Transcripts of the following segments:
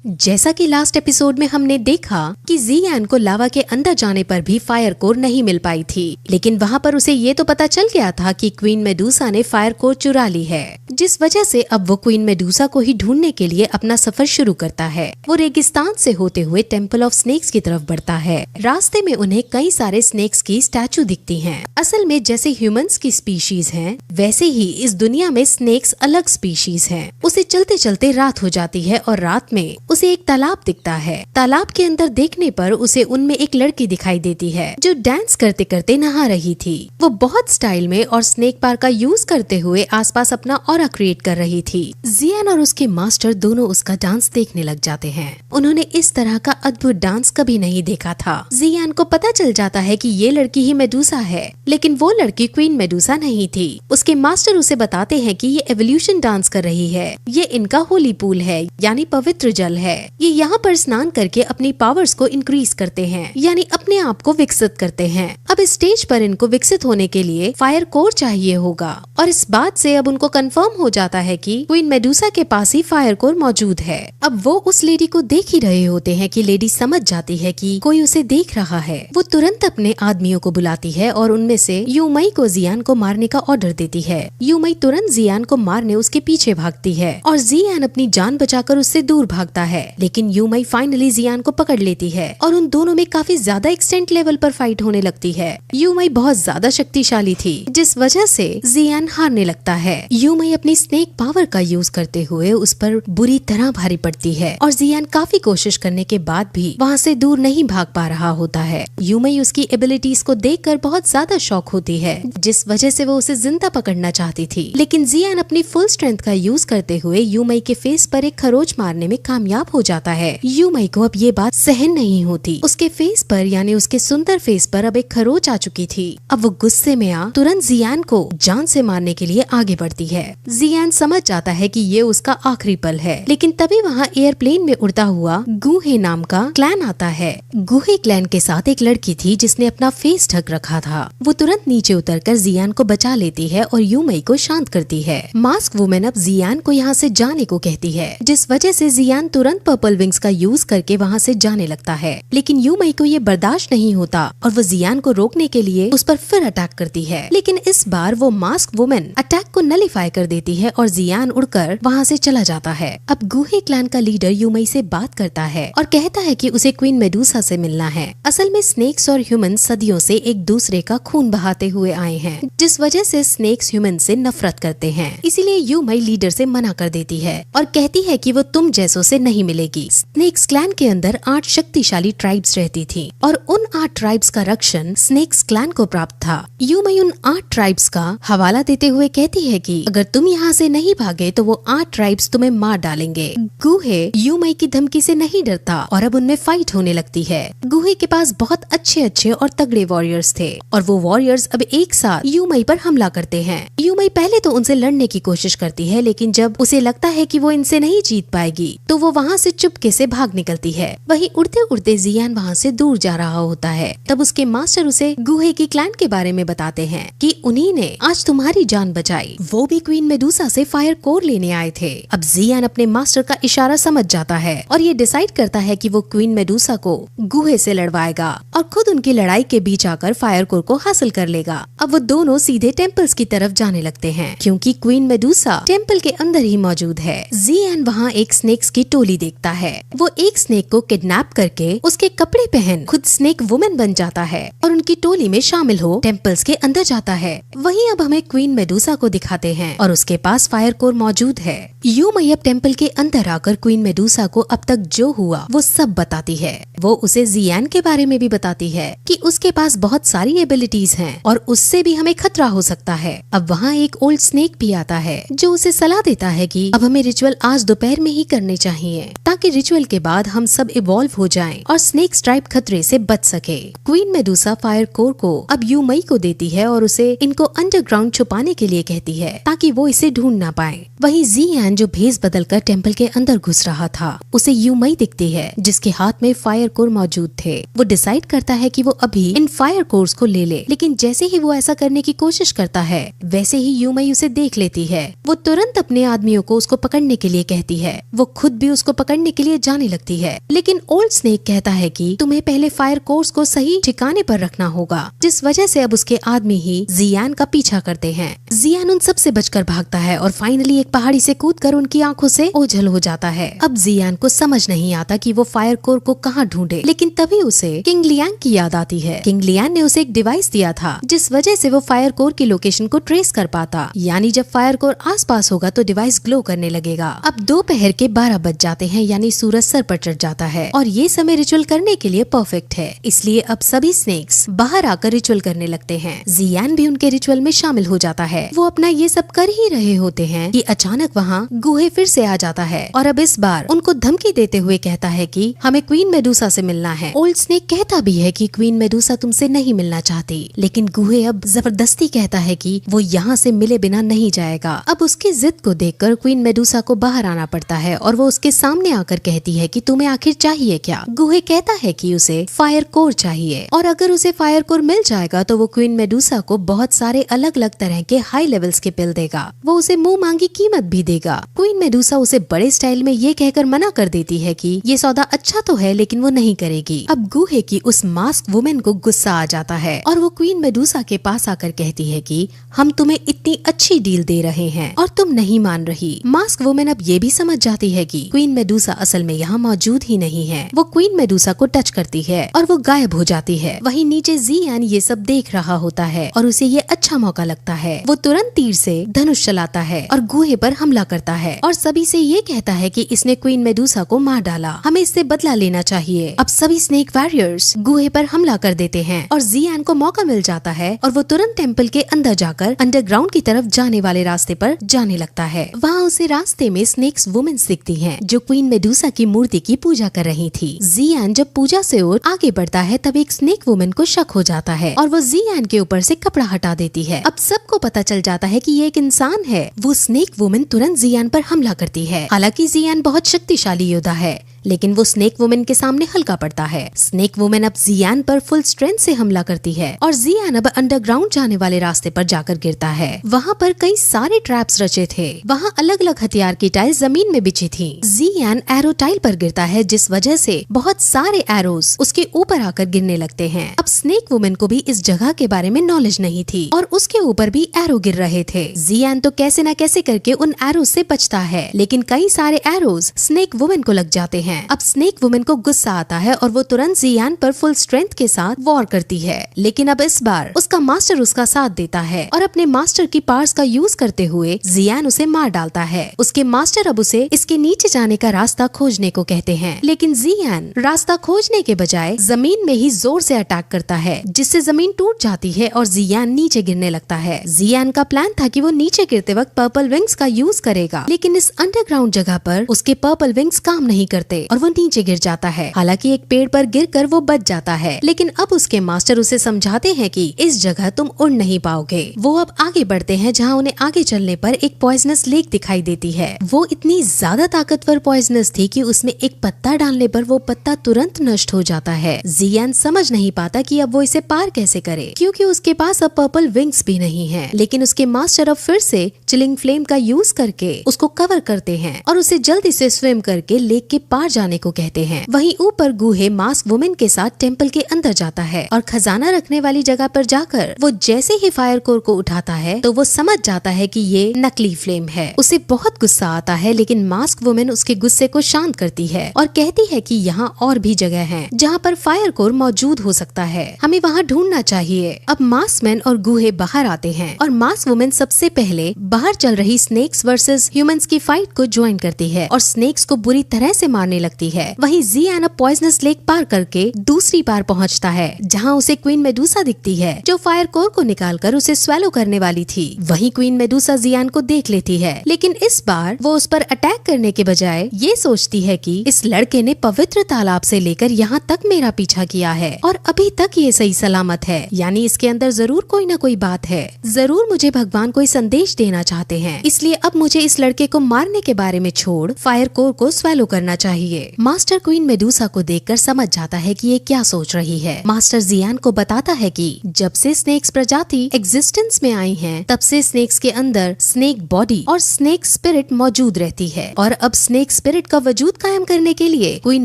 जैसा कि last episode में हमने देखा कि जियान को लावा के अंदर जाने पर भी फायर कोर नहीं मिल पाई थी, लेकिन वहाँ पर उसे ये तो पता चल गया था कि क्वीन मेडुसा ने फायर कोर चुरा ली है, जिस वजह से अब वो क्वीन मेडुसा को ही ढूंढने के लिए अपना सफर शुरू करता है। वो रेगिस्तान से होते हुए टेम्पल ऑफ स्नेक्स की तरफ बढ़ता है। रास्ते में उन्हें कई सारे स्नेक्स की स्टैचू दिखती हैं। असल में जैसे ह्यूमंस की स्पीशीज हैं, वैसे ही इस दुनिया में स्नेक्स अलग स्पीशीज हैं। उसे चलते चलते रात हो जाती है और रात में उसे एक तालाब दिखता है। तालाब के अंदर देखने पर उसे उनमें एक लड़की दिखाई देती है जो डांस करते करते नहा रही थी। वो बहुत स्टाइल में और स्नेक पार का यूज करते हुए आसपास अपना ऑरा क्रिएट कर रही थी। जियान और उसके मास्टर दोनों उसका डांस देखने लग जाते हैं। उन्होंने इस तरह का अद्भुत डांस कभी नहीं देखा था। जियान को पता चल जाता है कि ये लड़की ही मेडुसा है, लेकिन वो लड़की क्वीन मेडुसा नहीं थी। उसके मास्टर उसे बताते हैं कि ये एवोल्यूशन डांस कर रही है। ये इनका होली पूल है, यानी पवित्र जल है। ये यहाँ पर स्नान करके अपनी पावर्स को इंक्रीज करते हैं, यानी अपने आप को विकसित करते हैं। अब इस स्टेज पर इनको विकसित होने के लिए फायर कोर चाहिए होगा, और इस बात से अब उनको कंफर्म हो जाता है कि क्वीन मेडुसा के पास ही फायर कोर मौजूद है। अब वो उस लेडी को देख ही रहे होते हैं कि लेडी समझ जाती है कि कोई उसे देख रहा है। वो तुरंत अपने आदमियों को बुलाती है और उनमें से यूमई को जियान को मारने का ऑर्डर देती है। यूमई तुरंत जियान को मारने उसके पीछे भागती है और जियान अपनी जान बचाकर उससे दूर भागता है, लेकिन यूमई फाइनली जियान को पकड़ लेती है और उन दोनों में काफी ज्यादा एक्सटेंट लेवल पर फाइट होने लगती है। यूमई बहुत ज्यादा शक्तिशाली थी, जिस वजह से जियान हारने लगता है। यूमई अपनी स्नेक पावर का यूज करते हुए उस पर बुरी तरह भारी पड़ती है और जियान काफी कोशिश करने के बाद भी वहाँ से दूर नहीं भाग पा रहा होता है। यूमई उसकी एबिलिटीज को देखकर बहुत ज्यादा शॉक होती है, जिस वजह से वो उसे जिंदा पकड़ना चाहती थी, लेकिन जियान अपनी फुल स्ट्रेंथ का यूज करते हुए यूमई के फेस पर एक खरोच मारने में कामयाब हो जाता है। यूमई को अब ये बात सहन नहीं होती। उसके फेस पर, यानी उसके सुंदर फेस पर अब एक खरोच आ चुकी थी। अब वो गुस्से में तुरंत जियान को जान से मारने के लिए आगे बढ़ती है। जियान समझ जाता है कि ये उसका आखिरी पल है, लेकिन तभी वहाँ एयरप्लेन में उड़ता हुआ गुहे नाम का क्लैन आता है। गुहे क्लैन के साथ एक लड़की थी जिसने अपना फेस ढक रखा था। वो तुरंत नीचे उतरकर जियान को बचा लेती है और यूमई को शांत करती है। मास्क वुमेन अब जियान को यहाँ से जाने को कहती है, जिस वजह से जियान तुरंत पर्पल विंग्स का यूज करके वहाँ से जाने लगता है, लेकिन यूमई को ये बर्दाश्त नहीं होता और वो जियान को रोकने के लिए उस पर फिर अटैक करती है, लेकिन इस बार वो मास्क वुमेन अटैक को नलीफाई कर देती है और जियान उड़कर वहाँ से चला जाता है। अब गुहे क्लैन का लीडर यूमई से बात करता है और कहता है कि उसे क्वीन मेडुसा से मिलना है। असल में स्नेक्स और ह्यूमन सदियों से एक दूसरे का खून बहाते हुए आए हैं, जिस वजह से स्नेक्स ह्यूमन से नफरत करते हैं। इसीलिए यूमई लीडर से मना कर देती है और कहती है कि वो तुम जैसों से नहीं मिलेगी। स्नेक्स क्लैन के अंदर 8 शक्तिशाली ट्राइब्स रहती थी और उन 8 ट्राइब्स का रक्षण स्नेक्स क्लैन को प्राप्त था। यूमई उन 8 ट्राइब्स का हवाला देते हुए कहती है कि अगर तुम यहाँ से नहीं भागे तो वो 8 ट्राइब्स तुम्हें मार डालेंगे। गुहे यूमई की धमकी से नहीं डरता और अब उनमें फाइट होने लगती है। गुहे के पास बहुत अच्छे और तगड़े वॉरियर्स थे और वो वॉरियर्स अब एक साथ यूमई पर हमला करते हैं। यूमई पहले तो उनसे लड़ने की कोशिश करती है, लेकिन जब उसे लगता है कि वो इनसे नहीं जीत पाएगी तो वो वहाँ से चुपके से भाग निकलती है। वहीं उड़ते उड़ते जियान वहाँ से दूर जा रहा होता है। तब उसके मास्टर उसे गुहे की क्लैन के बारे में बताते हैं कि उन्हीं ने आज तुम्हारी जान बचाई। वो भी क्वीन मेडुसा से फायर कोर लेने आए थे। अब जियान अपने मास्टर का इशारा समझ जाता है और ये डिसाइड करता है कि वो क्वीन मेडुसा को गुहे से लड़वाएगा और खुद उनकी लड़ाई के बीच आकर फायर कोर को हासिल कर लेगा। अब वो दोनों सीधे टेम्पल्स की तरफ जाने लगते हैं, क्योंकि क्वीन मेडुसा टेम्पल के अंदर ही मौजूद है। जियान वहाँ एक स्नेक्स की टोली देखता है। वो एक स्नेक को किडनैप करके उसके कपड़े पहन खुद स्नेक वुमेन बन जाता है और उनकी टोली में शामिल हो टेम्पल्स के अंदर जाता है। वहीं अब हमें क्वीन मेडुसा को दिखाते हैं और उसके पास फायर कोर मौजूद है। यूमई अब टेम्पल के अंदर आकर क्वीन मेडुसा को अब तक जो हुआ वो सब बताती है। वो उसे जियान के बारे में भी बताती है कि उसके पास बहुत सारी एबिलिटीज हैं और उससे भी हमें खतरा हो सकता है। अब वहाँ एक ओल्ड स्नेक भी आता है जो उसे सलाह देता है कि अब हमें रिचुअल आज दोपहर में ही करने चाहिए, ताकि रिचुअल के बाद हम सब इवॉल्व हो जाएं और स्नेक ट्राइब खतरे से बच सके। क्वीन मेडुसा फायर कोर को अब यूमई को देती है और उसे इनको अंडरग्राउंड छुपाने के लिए कहती है, ताकि वो इसे ढूंढ ना पाए। वहीं जियान जो भेस बदलकर टेम्पल के अंदर घुस रहा था, उसे यूमई दिखती है जिसके हाथ में फायर कोर मौजूद थे। वो डिसाइड करता है कि वो अभी इन फायर कोर्स को ले ले, लेकिन जैसे ही वो ऐसा करने की कोशिश करता है वैसे ही यूमई उसे देख लेती है। वो तुरंत अपने आदमियों को उसको पकड़ने के लिए कहती है। वो खुद भी उसको को पकड़ने के लिए जाने लगती है, लेकिन ओल्ड स्नेक कहता है कि तुम्हें पहले फायर कोर्स को सही ठिकाने पर रखना होगा, जिस वजह से अब उसके आदमी ही जियान का पीछा करते हैं। जियान उन सब से बचकर भागता है और फाइनली एक पहाड़ी से कूदकर उनकी आंखों से ओझल हो जाता है। अब जियान को समझ नहीं आता कि वो फायर कोर को कहाँ ढूंढे, लेकिन तभी उसे किंग लियांग की याद आती है। किंग लियांग ने उसे एक डिवाइस दिया था जिस वजह से वो फायर कोर की लोकेशन को ट्रेस कर पाता, यानी जब फायर कोर आसपास होगा तो डिवाइस ग्लो करने लगेगा। अब दोपहर के 12 बज जाते हैं, यानी सूरज सर पर चढ़ जाता है और ये समय रिचुअल करने के लिए परफेक्ट है, इसलिए अब सभी स्नेक्स बाहर आकर रिचुअल करने लगते हैं। जियान भी उनके रिचुअल में शामिल हो जाता है। वो अपना ये सब कर ही रहे होते हैं कि अचानक वहाँ गुहे फिर से आ जाता है और अब इस बार उनको धमकी देते हुए कहता है कि हमें क्वीन मेडुसा से मिलना है। ओल्ड स्नेक कहता भी है कि क्वीन मेडुसा तुमसे नहीं मिलना चाहती, लेकिन गुहे अब जबरदस्ती कहता है कि वो यहाँ से मिले बिना नहीं जाएगा। अब उसकी जिद को देखकर क्वीन मेडुसा को बाहर आना पड़ता है और वो उसके सामने आकर कहती है कि तुम्हें आखिर चाहिए क्या। गुहे कहता है कि उसे फायर कोर चाहिए और अगर उसे फायर कोर मिल जाएगा तो वो क्वीन मेडुसा को बहुत सारे अलग अलग तरह के हाई लेवल्स के पिल देगा। वो उसे मुंह मांगी कीमत भी देगा। क्वीन मेडुसा उसे बड़े स्टाइल में ये कहकर मना कर देती है कि ये सौदा अच्छा तो है लेकिन वो नहीं करेगी। अब गुहे की उस मास्क वुमेन को गुस्सा आ जाता है और वो क्वीन मेडुसा के पास आकर कहती है कि हम तुम्हें इतनी अच्छी डील दे रहे हैं और तुम नहीं मान रही। मास्क वुमेन अब ये भी समझ जाती है कि क्वीन मेडुसा असल में यहाँ मौजूद ही नहीं है। वो क्वीन मेडुसा को टच करती है और वो गायब हो जाती है। वहीं नीचे जियान ये सब देख रहा होता है और उसे ये अच्छा मौका लगता है। वो तुरंत तीर से धनुष चलाता है और गुहे पर हमला करता है और सभी से ये कहता है कि इसने क्वीन मेडुसा को मार डाला, हमें इससे बदला लेना चाहिए। अब सभी स्नेक वॉरियर्स गुहे पर हमला कर देते हैं और जियान को मौका मिल जाता है और वो तुरंत टेम्पल के अंदर जाकर अंडरग्राउंड की तरफ जाने वाले रास्ते पर जाने लगता है। वहाँ उसे रास्ते में स्नेक्स वुमेन्स दिखती हैं जो क्वीन मेडुसा की मूर्ति की पूजा कर रही थी। जियान जब पूजा से और आगे बढ़ता है तब एक स्नेक वुमेन को शक हो जाता है और वो जियान के ऊपर से कपड़ा हटा देती है। अब सबको पता चल जाता है कि ये एक इंसान है। वो स्नेक वुमेन तुरंत जियान पर हमला करती है। हालांकि जियान बहुत शक्तिशाली योद्धा है, लेकिन वो स्नेक वुमेन के सामने हल्का पड़ता है। स्नेक वुमेन अब जियान पर फुल स्ट्रेंथ से हमला करती है और जियान अब अंडरग्राउंड जाने वाले रास्ते पर जाकर गिरता है। वहाँ पर कई सारे ट्रैप्स रचे थे। वहाँ अलग अलग हथियार की टाइल्स जमीन में बिछी थी। जियान एरो टाइल पर गिरता है जिस वजह से बहुत सारे एरोज उसके ऊपर आकर गिरने लगते हैं। अब स्नेक वुमेन को भी इस जगह के बारे में नॉलेज नहीं थी और उसके ऊपर भी एरो गिर रहे थे। जियान तो कैसे न कैसे करके उन एरोज से बचता है, लेकिन कई सारे एरोज स्नेक वुमेन को लग जाते हैं। अब स्नेक वुमेन को गुस्सा आता है और वो तुरंत जियान पर फुल स्ट्रेंथ के साथ वॉर करती है, लेकिन अब इस बार उसका मास्टर उसका साथ देता है और अपने मास्टर की पावर्स का यूज करते हुए जियान उसे मार डालता है। उसके मास्टर अब उसे इसके नीचे जाने का रास्ता खोजने को कहते हैं, लेकिन जियान रास्ता खोजने के बजाय जमीन में ही जोर से अटैक करता है जिससे जमीन टूट जाती है और जियान नीचे गिरने लगता है। जियान का प्लान था कि वो नीचे गिरते वक्त पर्पल विंग्स का यूज करेगा, लेकिन इस अंडरग्राउंड जगह पर उसके पर्पल विंग्स काम नहीं करते और वो नीचे गिर जाता है। हालांकि एक पेड़ पर गिरकर वो बच जाता है, लेकिन अब उसके मास्टर उसे समझाते हैं कि इस जगह तुम उड़ नहीं पाओगे। वो अब आगे बढ़ते हैं जहाँ उन्हें आगे चलने पर एक पॉइजनस लेक दिखाई देती है। वो इतनी ज्यादा ताकतवर पॉइजनस थी कि उसमें एक पत्ता डालने पर वो पत्ता तुरंत नष्ट हो जाता है। जियान समझ नहीं पाता कि अब वो इसे पार कैसे करे, क्योंकि उसके पास अब पर्पल विंग्स भी नहीं है। लेकिन उसके मास्टर अब फिर से चिलिंग फ्लेम का यूज करके उसको कवर करते हैं और उसे जल्दी से स्विम करके लेक के पार जाने को कहते हैं। वहीं ऊपर गुहे मास्क वुमेन के साथ टेम्पल के अंदर जाता है और खजाना रखने वाली जगह पर जाकर वो जैसे ही फायर कोर को उठाता है तो वो समझ जाता है कि ये नकली फ्लेम है। उसे बहुत गुस्सा आता है, लेकिन मास्क वुमेन उसके गुस्से को शांत करती है और कहती है कि यहाँ और भी जगह है जहाँ पर फायर कोर मौजूद हो सकता है, हमें वहाँ ढूंढना चाहिए। अब मास्क मैन और गुहे बाहर आते हैं और मास्क वुमेन सबसे पहले बाहर चल रही स्नेक्स वर्सेस ह्यूमंस की फाइट को ज्वाइन करती है और स्नेक्स को बुरी तरह से मारने लगती है। वहीं जियान अब पॉइजनस लेक पार करके दूसरी पार पहुंचता है जहां उसे क्वीन मेडुसा दिखती है जो फायर कोर को निकालकर उसे स्वेलो करने वाली थी। वहीं क्वीन मेडुसा जियान को देख लेती है, लेकिन इस बार वो उस पर अटैक करने के बजाय ये सोचती है कि इस लड़के ने पवित्र तालाब से लेकर यहाँ तक मेरा पीछा किया है और अभी तक ये सही सलामत है, यानी इसके अंदर जरूर कोई न कोई बात है। जरूर मुझे भगवान कोई संदेश देना चाहते हैं, इसलिए अब मुझे इस लड़के को मारने के बारे में छोड़ फायर कोर को स्वेलो करना चाहिए। चाहिए। मास्टर क्वीन मेडूसा को देखकर समझ जाता है कि ये क्या सोच रही है। मास्टर जियान को बताता है कि जब से स्नेक्स प्रजाति एग्जिस्टेंस में आई है, तब से स्नेक्स के अंदर स्नेक बॉडी और स्नेक स्पिरिट मौजूद रहती है और अब स्नेक स्पिरिट का वजूद कायम करने के लिए क्वीन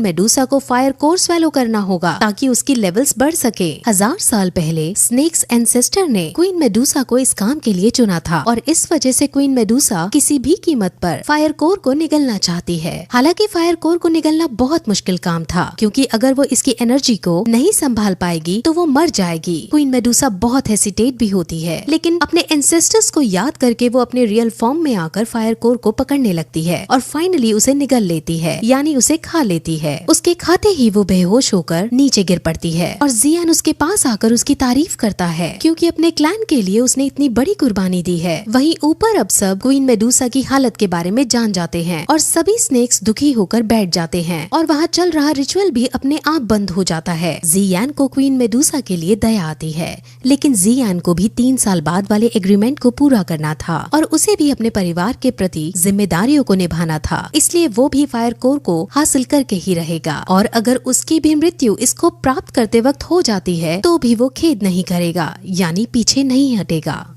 मेडूसा को फायर कोर स्वेलो करना होगा ताकि उसकी लेवल्स बढ़ सके। 1000 साल पहले स्नेक्स एंसेस्टर ने क्वीन मेडूसा को इस काम के लिए चुना था और इस वजह से क्वीन मेडूसा किसी भी कीमत पर फायर कोर को निगलना चाहती है। हालांकि फायर कोर को निगलना बहुत मुश्किल काम था, क्योंकि अगर वो इसकी एनर्जी को नहीं संभाल पाएगी तो वो मर जाएगी। क्वीन मेडूसा बहुत हेसिटेट भी होती है, लेकिन अपने एंसेस्टर्स को याद करके वो अपने रियल फॉर्म में आकर फायर कोर को पकड़ने लगती है और फाइनली उसे निगल लेती है, यानी उसे खा लेती है। उसके खाते ही वो बेहोश होकर नीचे गिर पड़ती है और जियान उसके पास आकर उसकी तारीफ करता है, क्योंकि अपने क्लैन के लिए उसने इतनी बड़ी कुर्बानी दी है। वहीं ऊपर अब सब क्वीन मेडूसा की हालत के बारे में जान जाते हैं और सभी स्नेक्स दुखी होकर बैठ जाते हैं और वहाँ चल रहा रिचुअल भी अपने आप बंद हो जाता है। जियान को क्वीन मेडूसा के लिए दया आती है, लेकिन जियान को भी 3 साल बाद वाले एग्रीमेंट को पूरा करना था और उसे भी अपने परिवार के प्रति जिम्मेदारियों को निभाना था, इसलिए वो भी फायर कोर को हासिल करके ही रहेगा और अगर उसकी भी मृत्यु इसको प्राप्त करते वक्त हो जाती है तो भी वो खेद नहीं करेगा, यानी पीछे नहीं हटेगा।